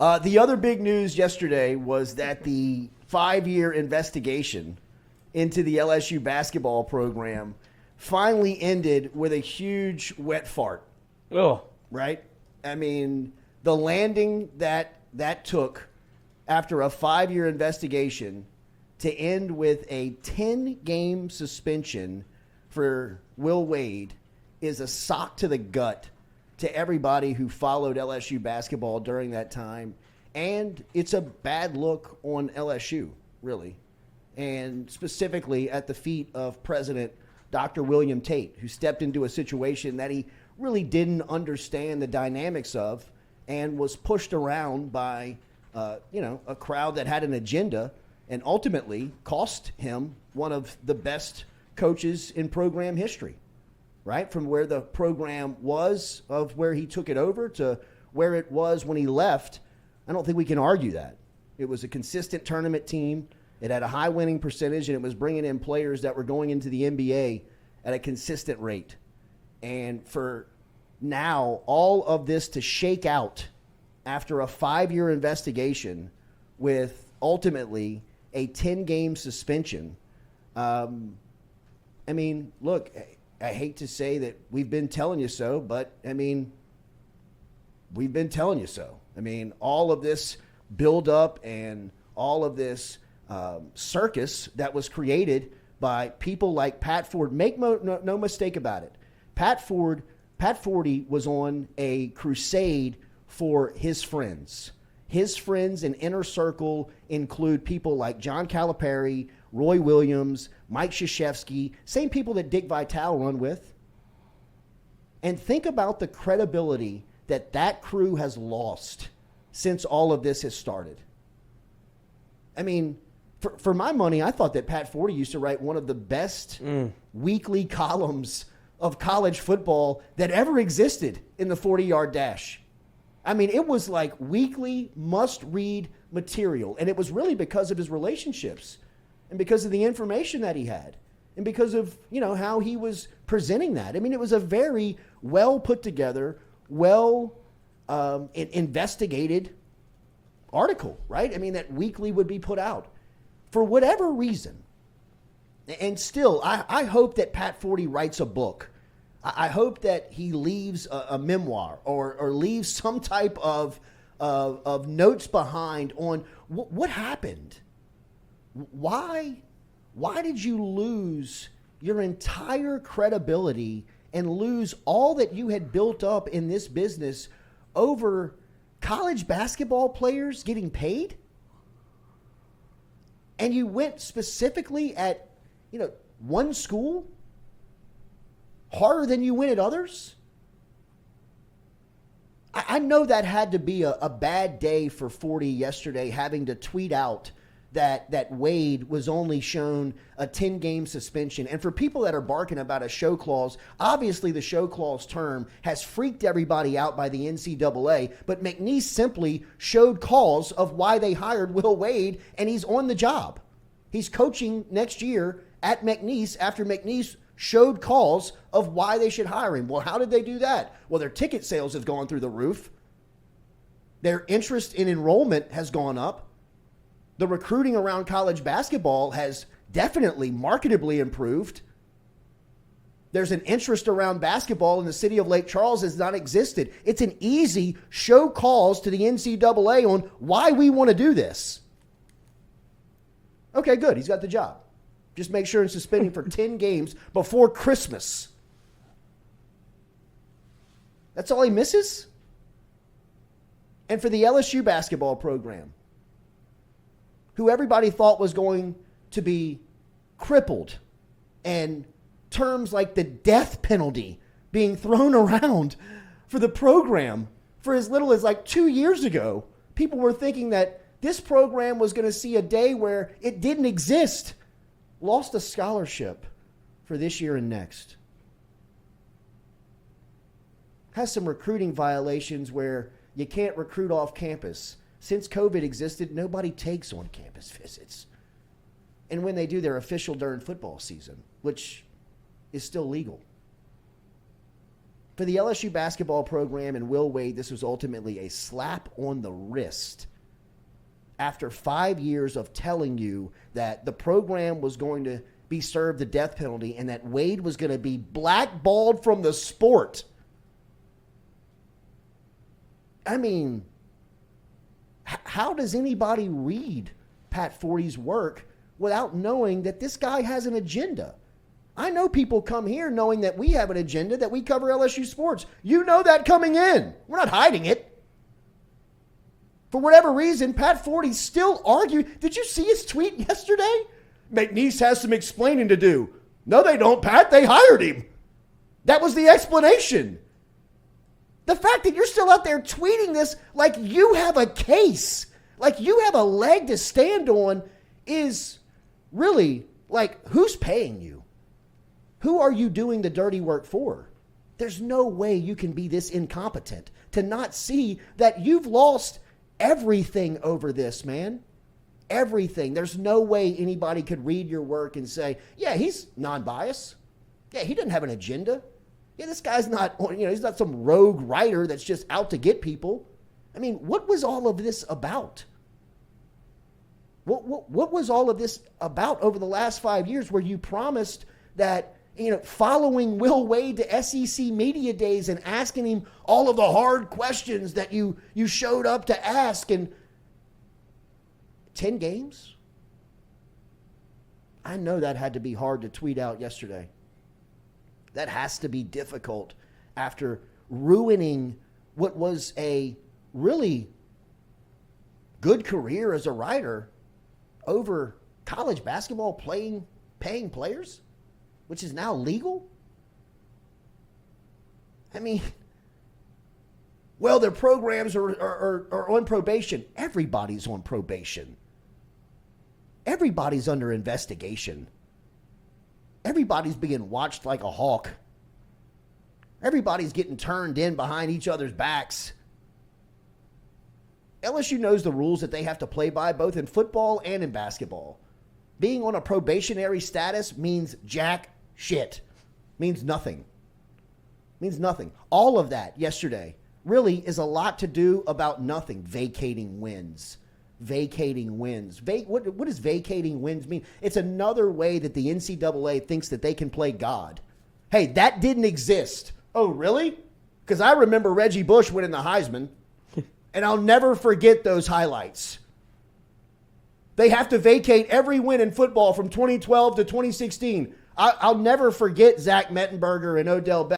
The other big news yesterday was that the 5-year investigation into the LSU basketball program finally ended with a huge wet fart. Oh, right? I mean, the landing that took after a 5-year investigation to end with a 10-game suspension for Will Wade is a sock to the gut to everybody who followed LSU basketball during that time. And it's a bad look on LSU, really. And specifically at the feet of President Dr. William Tate, who stepped into a situation that he really didn't understand the dynamics of and was pushed around by, a crowd that had an agenda and ultimately cost him one of the best coaches in program history, right? From where the program was, of where he took it over to where it was when he left. I don't think we can argue that. It was a consistent tournament team. It had a high winning percentage, and it was bringing in players that were going into the NBA at a consistent rate. And for now, all of this to shake out after a 5-year investigation with ultimately a 10-game suspension. Look, I hate to say that we've been telling you so, but, we've been telling you so. All of this buildup and all of this circus that was created by people like Pat Forde. Make no mistake about it. Pat Forde was on a crusade for his friends. His friends in inner circle include people like John Calipari, Roy Williams, Mike Krzyzewski, same people that Dick Vitale run with. And think about the credibility that crew has lost since all of this has started. For my money, I thought that Pat Forde used to write one of the best weekly columns of college football that ever existed in the 40-yard dash. It was like weekly must-read material, and it was really because of his relationships and because of the information that he had and because of, how he was presenting that. It was a very well put together, investigated article, right? That weekly would be put out. For whatever reason, and still, I hope that Pat Forde writes a book. I hope that he leaves a memoir or leaves some type of notes behind on what happened. Why did you lose your entire credibility and lose all that you had built up in this business over college basketball players getting paid? And you went specifically at, one school harder than you went at others? I know that had to be a bad day for Forde yesterday, having to tweet out that Wade was only shown a 10-game suspension. And for people that are barking about a show clause, obviously the show clause term has freaked everybody out by the NCAA, but McNeese simply showed cause of why they hired Will Wade, and he's on the job. He's coaching next year at McNeese after McNeese showed cause of why they should hire him. Well, how did they do that? Well, their ticket sales have gone through the roof. Their interest in enrollment has gone up. The recruiting around college basketball has definitely marketably improved. There's an interest around basketball in the city of Lake Charles has not existed. It's an easy show cause to the NCAA on why we want to do this. Okay, good. He's got the job. Just make sure and suspend him for 10 games before Christmas. That's all he misses? And for the LSU basketball program, who everybody thought was going to be crippled, and terms like the death penalty being thrown around for the program for as little as 2 years ago, people were thinking that this program was going to see a day where it didn't exist. Lost a scholarship for this year and next. Has some recruiting violations where you can't recruit off campus. Since COVID existed, nobody takes on-campus visits. And when they do, they're official during football season, which is still legal. For the LSU basketball program and Will Wade, this was ultimately a slap on the wrist after 5 years of telling you that the program was going to be served the death penalty and that Wade was going to be blackballed from the sport. I mean, how does anybody read Pat Forde's work without knowing that this guy has an agenda? I know people come here knowing that we have an agenda, that we cover LSU sports. You know that coming in. We're not hiding it. For whatever reason, Pat Forde still arguing. Did you see his tweet yesterday? McNeese has some explaining to do. No, they don't, Pat. They hired him. That was the explanation. The fact that you're still out there tweeting this like you have a case, like you have a leg to stand on, is really like, who's paying you? Who are you doing the dirty work for? There's no way you can be this incompetent to not see that you've lost everything over this, man. Everything. There's no way anybody could read your work and say, yeah, he's non-biased. Yeah, he doesn't have an agenda. Yeah, this guy's not, he's not some rogue writer that's just out to get people. I mean, what was all of this about? What was all of this about over the last 5 years where you promised that, following Will Wade to SEC media days and asking him all of the hard questions that you showed up to ask, and 10 games? I know that had to be hard to tweet out yesterday. That has to be difficult after ruining what was a really good career as a writer over college basketball paying players, which is now legal. I mean, well, their programs are on probation. Everybody's on probation. Everybody's under investigation. Everybody's being watched like a hawk. Everybody's getting turned in behind each other's backs. LSU knows the rules that they have to play by, both in football and in basketball. Being on a probationary status means jack shit. Means nothing. Means nothing. All of that yesterday really is a lot to do about nothing. Vacating wins. Vacating wins. What does vacating wins mean? It's another way that the NCAA thinks that they can play God. Hey, that didn't exist. Oh, really? Because I remember Reggie Bush winning the Heisman, and I'll never forget those highlights. They have to vacate every win in football from 2012 to 2016. I'll never forget Zach Mettenberger and Odell Beckham.